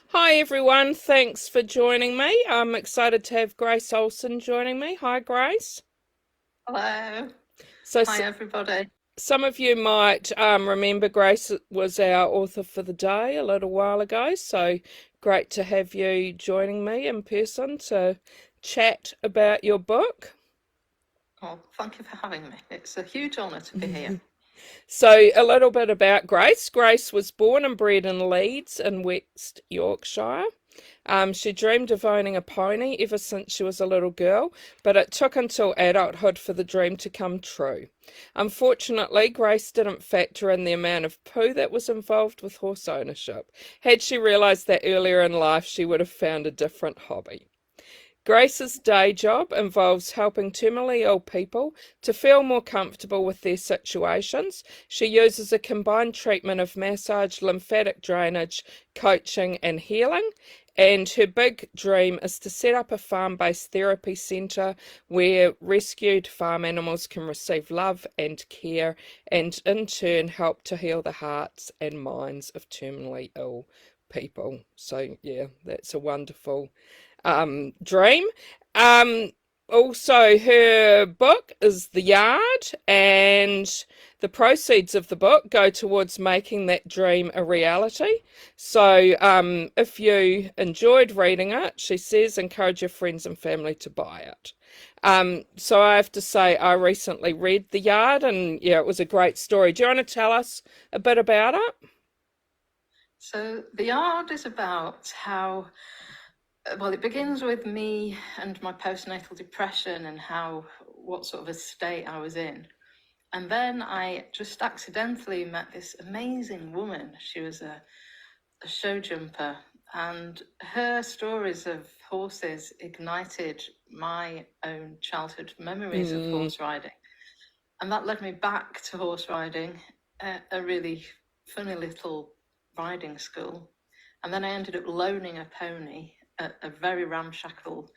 Hi everyone, thanks for joining me. I'm excited to have Grace Olson joining me. Hi Grace. Hello. So Hi, everybody. some of you might remember Grace was our author for the day a little while ago, so great to have you joining me in person to chat about your book. Well, thank you for having me. It's a huge honour to be here. So, a little bit about Grace. Grace was born and bred in Leeds in West Yorkshire. She dreamed of owning a pony ever since she was a little girl, but it took until adulthood for the dream to come true. Unfortunately, Grace didn't factor in the amount of poo that was involved with horse ownership. Had she realised that earlier in life, she would have found a different hobby. Grace's day job involves helping terminally ill people to feel more comfortable with their situations. She uses a combined treatment of massage, lymphatic drainage, coaching, and healing. And her big dream is to set up a farm based therapy centre where rescued farm animals can receive love and care, and in turn help to heal the hearts and minds of terminally ill people. So, yeah, that's a wonderful dream. Um, Also, her book is The Yard, and the proceeds of the book go towards making that dream a reality. So, if you enjoyed reading it, she says, encourage your friends and family to buy it. So I have to say, I recently read The Yard, and yeah, it was a great story. Do you want to tell us a bit about it? So, the yard is about how, well, it begins with me and my postnatal depression and what sort of a state I was in. And then I just accidentally met this amazing woman. She was a show jumper, and her stories of horses ignited my own childhood memories of Mm, horse riding. And that led me back to horse riding, a really funny little riding school. And then I ended up loaning a pony at a very ramshackle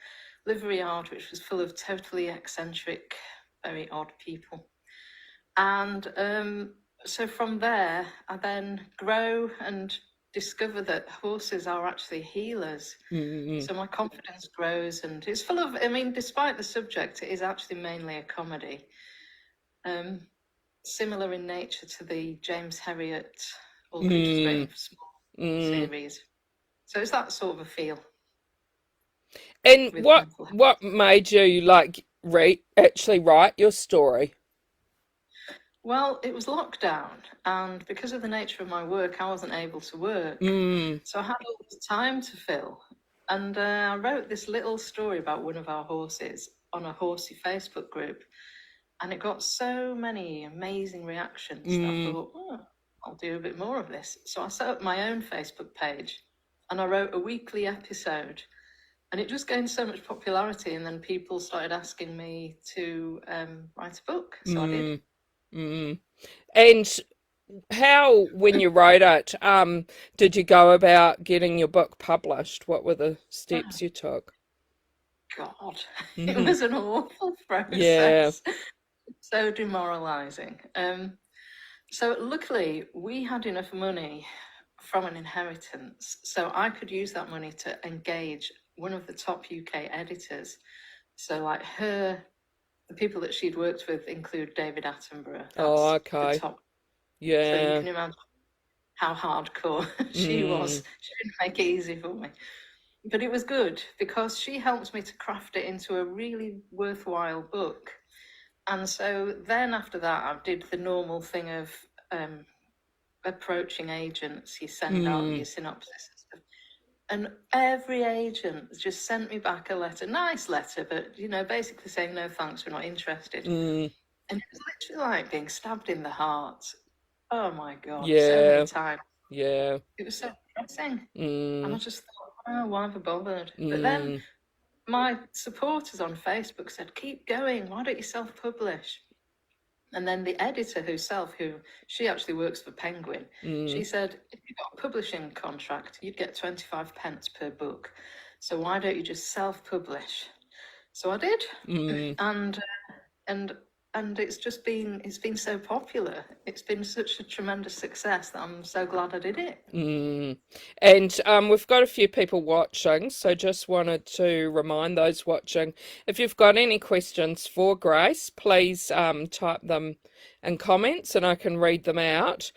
livery yard, which was full of totally eccentric, very odd people. And so from there, I then grow and discover that horses are actually healers. mm, So my confidence grows, and it's full of, I mean, despite the subject, it is actually mainly a comedy. Um, Similar in nature to the James Herriot All Creatures Great mm, and Small mm. series. So it's that sort of a feel And with what mental health. what made you like actually write your story? Well, it was lockdown, and because of the nature of my work, I wasn't able to work. Mm, So I had all this time to fill. And I wrote this little story about one of our horses on a horsey Facebook group. And it got so many amazing reactions that I mm, thought, oh, I'll do a bit more of this. So I set up my own Facebook page and I wrote a weekly episode. And it just gained so much popularity. And then people started asking me to write a book. So I did. mm, mm. And how, when you wrote it, did you go about getting your book published? What were the Oh, steps you took? God, it Hmm. was an awful Yeah. process. So demoralizing. So luckily, we had enough money from an inheritance, so I could use that money to engage one of the top UK editors. So, like the people that she'd worked with include David Attenborough. Oh, That's the okay. top. So you Yeah. can imagine how hardcore she Mm, was. She didn't make it easy for me. But it was good because she helped me to craft it into a really worthwhile book. And so then after that, I did the normal thing of um, approaching agents. You send out mm, your synopsis and stuff. And every agent just sent me back a letter, nice letter, but basically saying no thanks, we're not interested. mm. And it was literally like being stabbed in the heart. Oh my God, so many Yeah. times. Yeah. It was so depressing. And Mm, I just thought, oh, why have I bothered? But then mm, my supporters on Facebook said, keep going, why don't you self-publish? And then the editor herself, who she actually works for Penguin, mm, she said, if you got a publishing contract, you'd get 25 pence per book. So why don't you just self-publish? So I did. mm, And and and it's been so popular. It's been such a tremendous success that I'm so glad I did it. And we've got a few people watching, so just wanted to remind those watching, if you've got any questions for Grace, please type them in comments and I can read them out.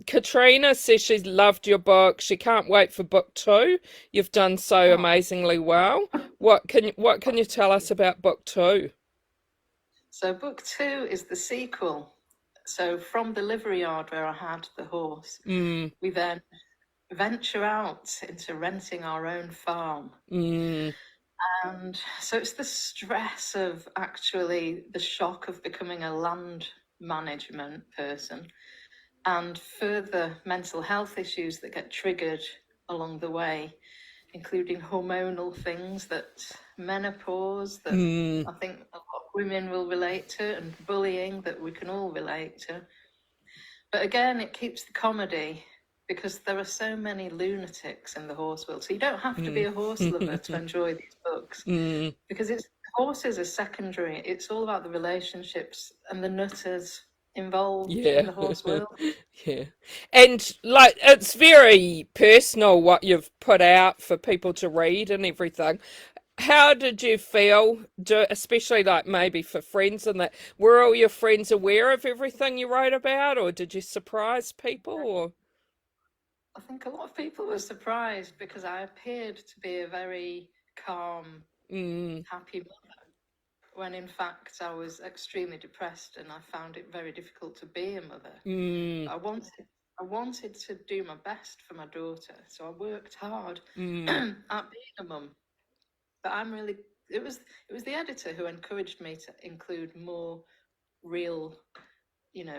Katrina says she's loved your book. She can't wait for book 2. You've done so Oh, amazingly well. What can you tell us about book 2? so book 2 is the sequel. So from the livery yard where I had the horse, Mm, we then venture out into renting our own farm. mm, And so it's the stress of actually the shock of becoming a land management person and further mental health issues that get triggered along the way, including hormonal things that menopause, that mm, I think a lot of women will relate to, and bullying that we can all relate to. But again, it keeps the comedy because there are so many lunatics in the horse world. So you don't have to be a horse lover to mm, enjoy these books mm. because horses are secondary. It's all about the relationships and the nutters involved in Yeah, the horse world. yeah. And like it's very personal what you've put out for people to read and everything. How did you feel, especially like maybe for friends and that, were all your friends aware of everything you wrote about, or did you surprise people, or? I think a lot of people were surprised because I appeared to be a very calm, Mm, happy mother, when in fact I was extremely depressed and I found it very difficult to be a mother. mm, But I wanted to do my best for my daughter, so I worked hard mm, at being a mum. But it was the editor who encouraged me to include more real,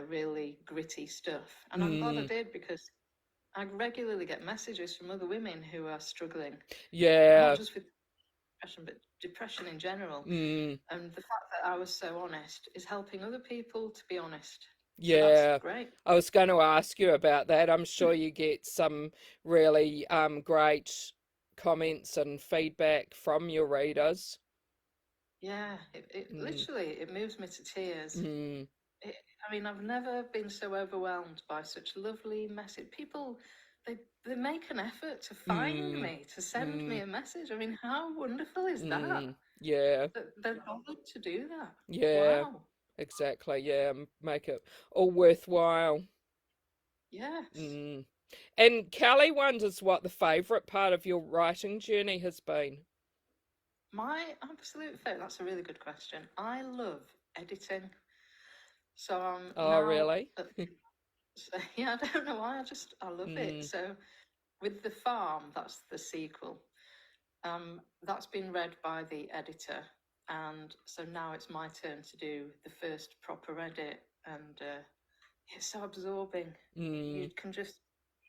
really gritty stuff. And I'm glad I mm. did because I regularly get messages from other women who are struggling, not Yeah. just with depression, but depression in general. Mm, And the fact that I was so honest is helping other people to be honest. So that's yeah. great. I was going to ask you about that. I'm sure you get some really great comments and feedback from your readers. Yeah, it Mm, literally it moves me to tears. mm, It, I mean, I've never been so overwhelmed by such lovely message. People, they make an effort to find mm, me, to send me mm, a message. I mean, how wonderful is that? yeah, That they're bothered to do that. yeah, Wow. exactly. Yeah, make it all worthwhile. Yes. Mm. And Kelly wonders what the favourite part of your writing journey has been. My absolute favorite, that's a really good question. I love editing. So I'm Oh, now, really? yeah, I don't know why, I love it. Mm, So with The Farm, that's the sequel. That's been read by the editor, and so now it's my turn to do the first proper edit, and it's so absorbing. You mm, can just,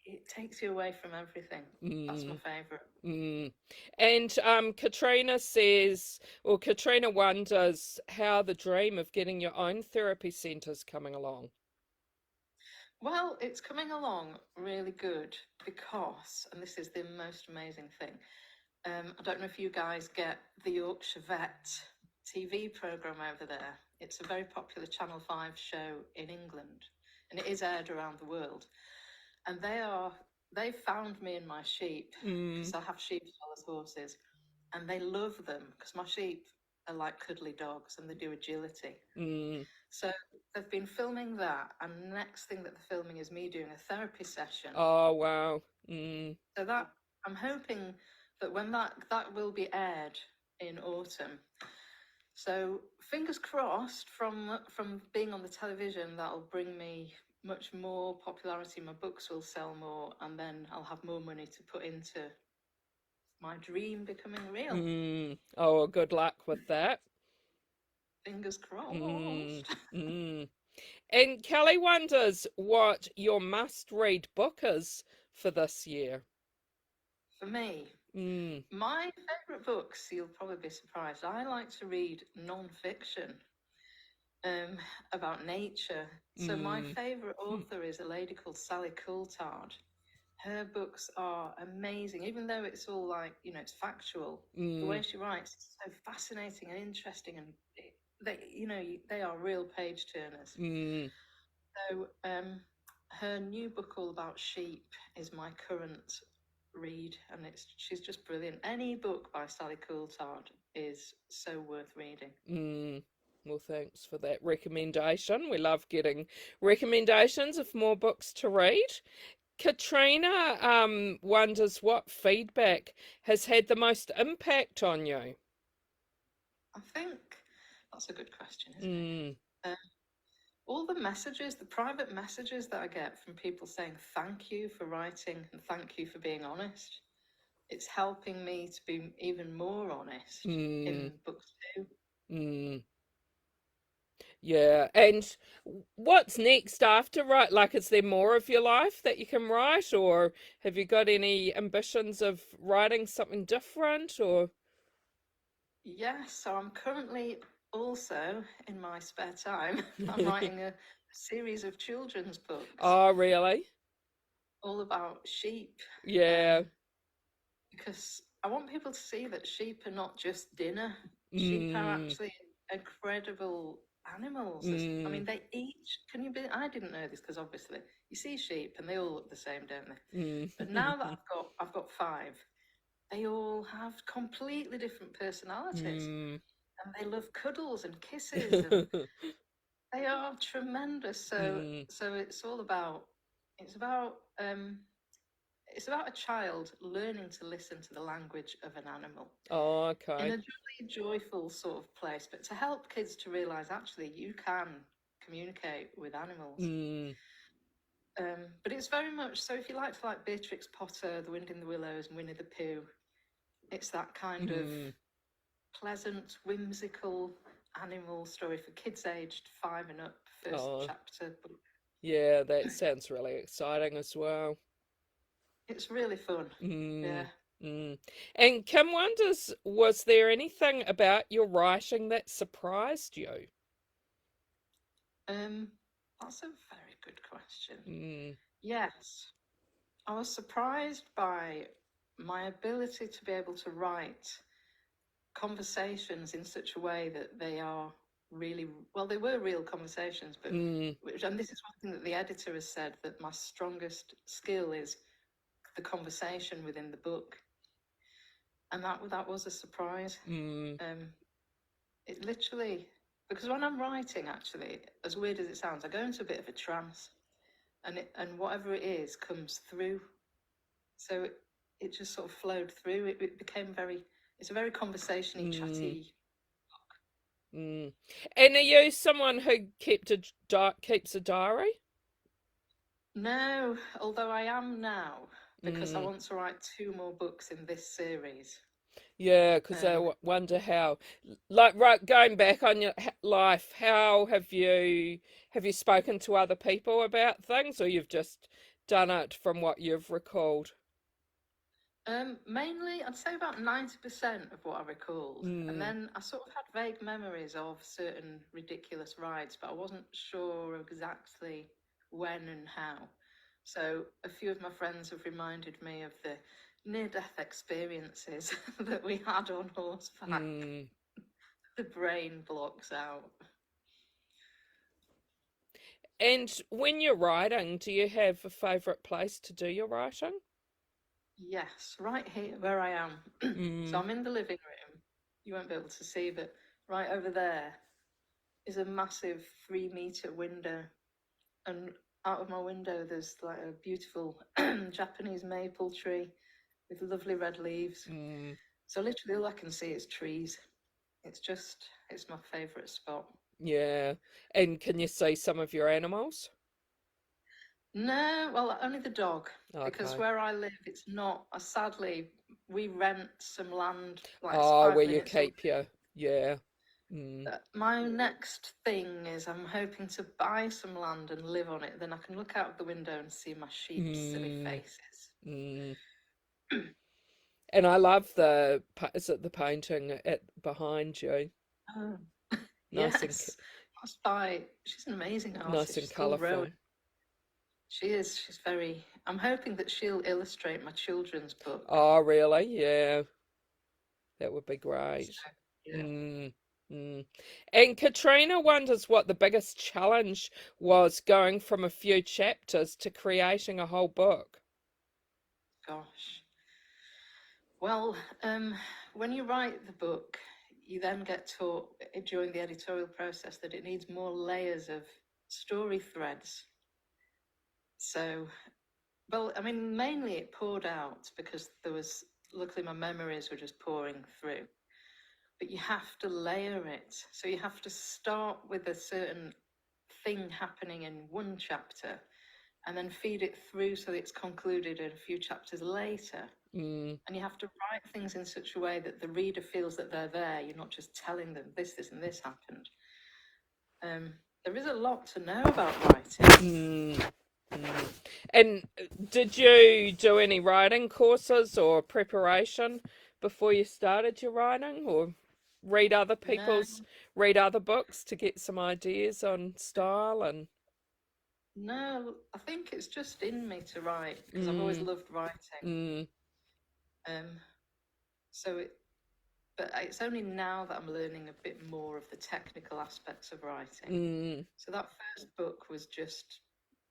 it takes you away from everything. That's my mm. favourite. Mm. And Katrina says, or Katrina wonders how the dream of getting your own therapy centre's coming along. Well, it's coming along really good because, and this is the most amazing thing, I don't know if you guys get the Yorkshire Vet TV programme over there. It's a very popular Channel 5 show in England, and it is aired around the world. And they found me and my sheep Mm, because I have sheep as well as horses, and they love them because my sheep are like cuddly dogs and they do agility. mm. So they've been filming that, and the next thing that they're filming is me doing a therapy session. Oh, wow. Mm, So that I'm hoping that when that will be aired in autumn. So fingers crossed from being on the television, that'll bring me much more popularity. My books will sell more, and then I'll have more money to put into my dream becoming real. mm. Oh, well, good luck with that. Fingers Mm, crossed. mm. And Kelly wonders what your must-read book is for this year. For me, Mm, my favourite books, you'll probably be surprised. I like to read non-fiction um, about nature. So my mm, favourite author is a lady called Sally Coulthard. Her books are amazing, even though it's all like, it's factual. The way mm, she writes is so fascinating and interesting, and they are real page turners. Mm, So her new book all about sheep is my current read, and she's just brilliant. Any book by Sally Coulthard is so worth reading. mm. Well, thanks for that recommendation. We love getting recommendations of more books to read. Katrina wonders what feedback has had the most impact on you. I think that's a good question, isn't Mm, it? All the messages, the private messages that I get from people saying thank you for writing and thank you for being honest, it's helping me to be even more honest mm, in book two. mm. Yeah, and what's next after write? Like, is there more of your life that you can write, or have you got any ambitions of writing something different, or? Yes, so I'm currently also in my spare time, I'm writing a series of children's books Oh, really? all about sheep. Yeah. Because I want people to see that sheep are not just dinner. Sheep are Mm, actually incredible animals. I mm, mean, they each, can you be, I didn't know this because obviously you see sheep and they all look the same, don't they? mm, But now that I've got five, they all have completely different personalities, mm. and they love cuddles and kisses, and they are tremendous. So Mm. so it's about it's about a child learning to listen to the language of an animal Oh, in okay. a jolly joyful sort of place, but to help kids to realize actually you can communicate with animals. Mm, But it's very much so if you like Beatrix Potter, The Wind in the Willows, and Winnie the Pooh, it's that kind of mm. pleasant, whimsical animal story for kids aged 5 and up, first Oh, chapter book. yeah, that sounds really exciting as well. It's really fun. Yeah. Mm, mm. And Kim wonders, was there anything about your writing that surprised you? Um, that's a very good question. Mm, Yes. I was surprised by my ability to be able to write conversations in such a way that they are really, well, they were real conversations, but mm, and this is one thing that the editor has said, that my strongest skill is the conversation within the book, and that was a surprise. mm, Um, it literally, because when I'm writing, actually, as weird as it sounds, I go into a bit of a trance, and whatever it is comes through. So it just sort of flowed through. It became it's a very conversation-y, mm, chatty. mm. And are you someone who keeps a diary? No, although I am now, because I Mm. want to write two more books in this series. Yeah, because I Um, wonder how, like, right, going back on your life, how have you spoken to other people about things, or you've just done it from what you've recalled? Mainly, I'd say about 90% of what I recalled. And Mm, then I sort of had vague memories of certain ridiculous rides, but I wasn't sure exactly when and how. So a few of my friends have reminded me of the near-death experiences that we had on horseback. mm. The brain blocks out. And when you're writing, do you have a favourite place to do your writing? Yes, right here where I am. So Mm, I'm in the living room. You won't be able to see, but right over there is a massive 3 meter window. And out of my window, there's like a beautiful Japanese maple tree with lovely red leaves. mm. So literally all I can see is trees. It's my favourite spot. Yeah. And can you see some of your animals? No, well, only the dog, because Okay. where I live, it's not. Sadly, we rent some land, like it's Oh, five where you minutes away. keep your, yeah. Mm, My next thing is I'm hoping to buy some land and live on it. Then I can look out of the window and see my sheep's silly mm, faces. mm. And I love is it the painting at behind you? Oh, Nice and yes. That's by, she's an amazing nice artist. and She's called Rowan. colourful. She is. She's very, I'm hoping that she'll illustrate my children's book. Oh, really? Yeah, that would be So, great. yeah. Mm, Mm. And Katrina wonders what the biggest challenge was going from a few chapters to creating a whole book. Gosh. Well, when you write the book, you then get taught during the editorial process that it needs more layers of story threads. So, well, I mean, mainly it poured out because luckily my memories were just pouring through. But you have to layer it. So you have to start with a certain thing happening in one chapter and then feed it through so it's concluded a few chapters later. Mm. And you have to write things in such a way that the reader feels that they're there. You're not just telling them this, and this happened. There is a lot to know about writing. Mm. Mm. And did you do any writing courses or preparation before you started your writing, or No, read other books to get some ideas on style and no, I think it's just in me to write because I've always mm, loved writing. mm, Um, but it's only now that I'm learning a bit more of the technical aspects of writing. mm, So that first book was just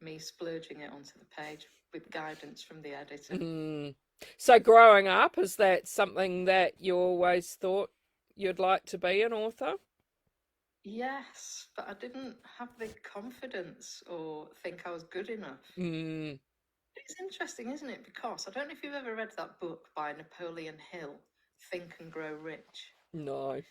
me splurging it onto the page with guidance from the editor. mm. So growing up, is that something that you always thought you'd like to be an author? Yes, but I didn't have the confidence or think I was good enough. Mm, It's interesting, isn't it? Because I don't know if you've ever read that book by Napoleon Hill, Think and Grow Rich. no.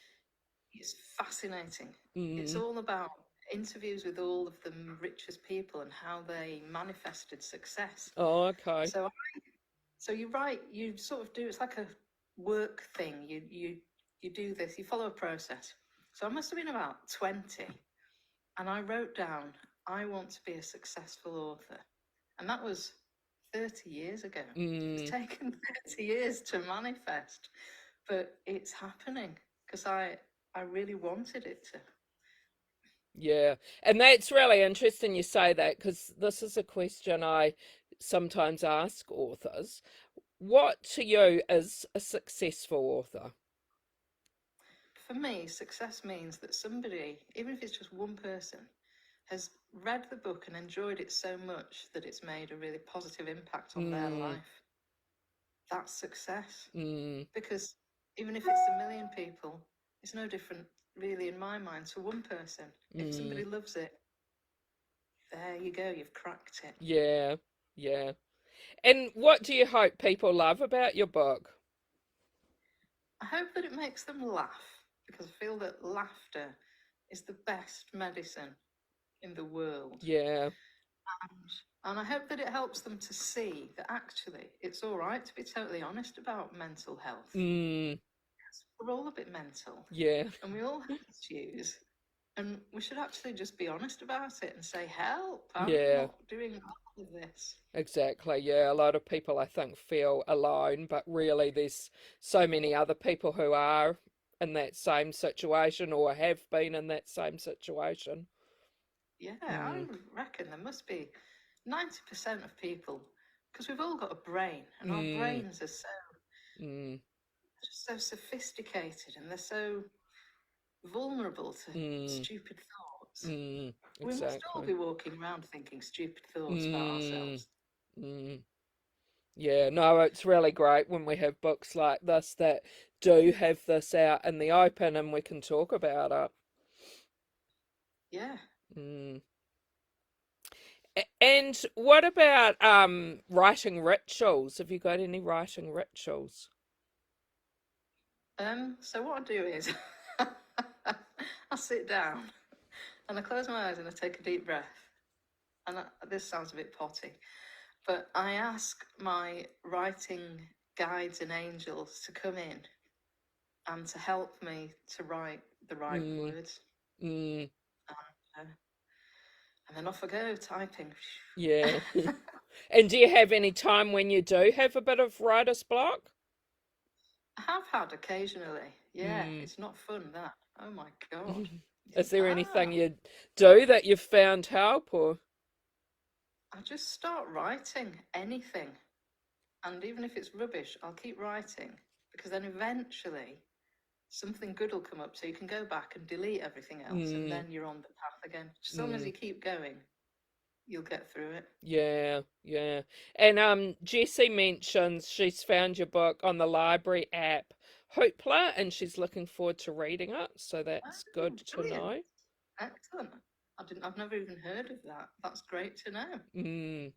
It's fascinating. It's Mm. all about interviews with all of the richest people and how they manifested success. Oh, okay. So, so you write, you sort of do. It's like a work thing. You do this. You follow a process. So I must have been about 20, and I wrote down, I want to be a successful author, and that was 30 years ago. It's Mm. taken 30 years to manifest, but it's happening because I really wanted it to. Yeah, and that's really interesting you say that because this is a question I sometimes ask authors. What to you is a successful author? For me, success means that somebody, even if it's just one person, has read the book and enjoyed it so much that it's made a really positive impact on their Mm, life. That's success. mm, Because even if it's a million people, it's no different, really, in my mind, to one person. If somebody mm. loves it, there you go, you've cracked it. Yeah, yeah. And what do you hope people love about your book? I hope that it makes them laugh because I feel that laughter is the best medicine in the world. Yeah. And I hope that it helps them to see that actually it's all right to be totally honest about mental health. Mm, We're all a bit mental yeah. and we all have issues. And we should actually just be honest about it and say, help, I'm Yeah. not doing well with this. Exactly. Yeah, a lot of people I think feel alone, but really there's so many other people who are in that same situation or have been in that same situation. Yeah, I Mm, reckon there must be 90% of people, because we've all got a brain and our mm, brains are mm, just so sophisticated and they're so vulnerable to mm, stupid thoughts. We must all exactly. be walking around thinking stupid thoughts about Mm, ourselves. mm. Yeah, no, it's really great when we have books like this that do have this out in the open and we can talk about it. Yeah. Mm. And what about writing rituals? Have you got any writing rituals? So what I do is I sit down and I close my eyes and I take a deep breath. And this sounds a bit potty, but I ask my writing guides and angels to come in and to help me to write the right Mm, words. mm, Uh, and then off I go typing. yeah. And do you have any time when you do have a bit of writer's block? I have had occasionally. Yeah, Mm. it's not fun that. Oh my God. You Is think, there anything you do that you've found help or? I just start writing anything. And even if it's rubbish, I'll keep writing because then eventually something good will come up, so you can go back and delete everything else, and then you're on the path again. As long as you keep going, you'll get through it. Yeah, yeah. And Jessie mentions she's found your book on the library app Hoopla, and she's looking forward to reading it, so that's good to Brilliant. know. Excellent. I've never even heard of that. That's great to know.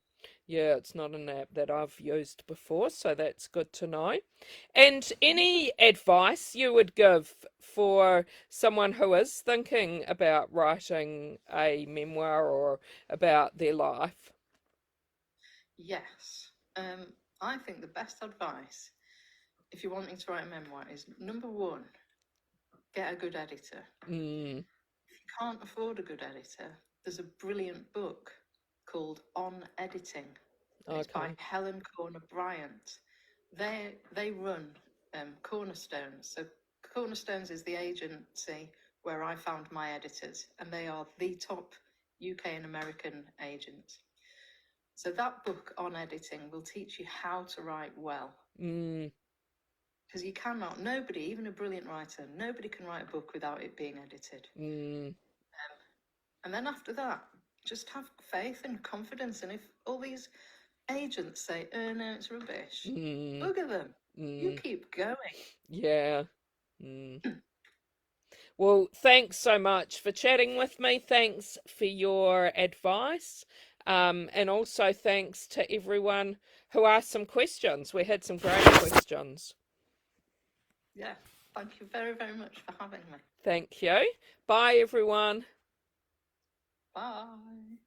Yeah, it's not an app that I've used before, so that's good to know. And any advice you would give for someone who is thinking about writing a memoir or about their life? Yes. I think the best advice, if you're wanting to write a memoir, is number one, get a good editor. Mm, If you can't afford a good editor, there's a brilliant book called On Editing. It's by okay. Helen Corner Bryant. They run Cornerstones. So Cornerstones is the agency where I found my editors, and they are the top UK and American agents. So that book on editing will teach you how to write well. Mm, Because you cannot, nobody, even a brilliant writer, nobody can write a book without it being edited. mm, And then after that, just have faith and confidence. And if all these agents say, oh no, it's rubbish, bugger them. You keep going. yeah. Well, thanks so much for chatting with me. Thanks for your advice. And also thanks to everyone who asked some questions. We had some great questions. Yeah, thank you very, very much for having me. Thank you. Bye, everyone. Bye.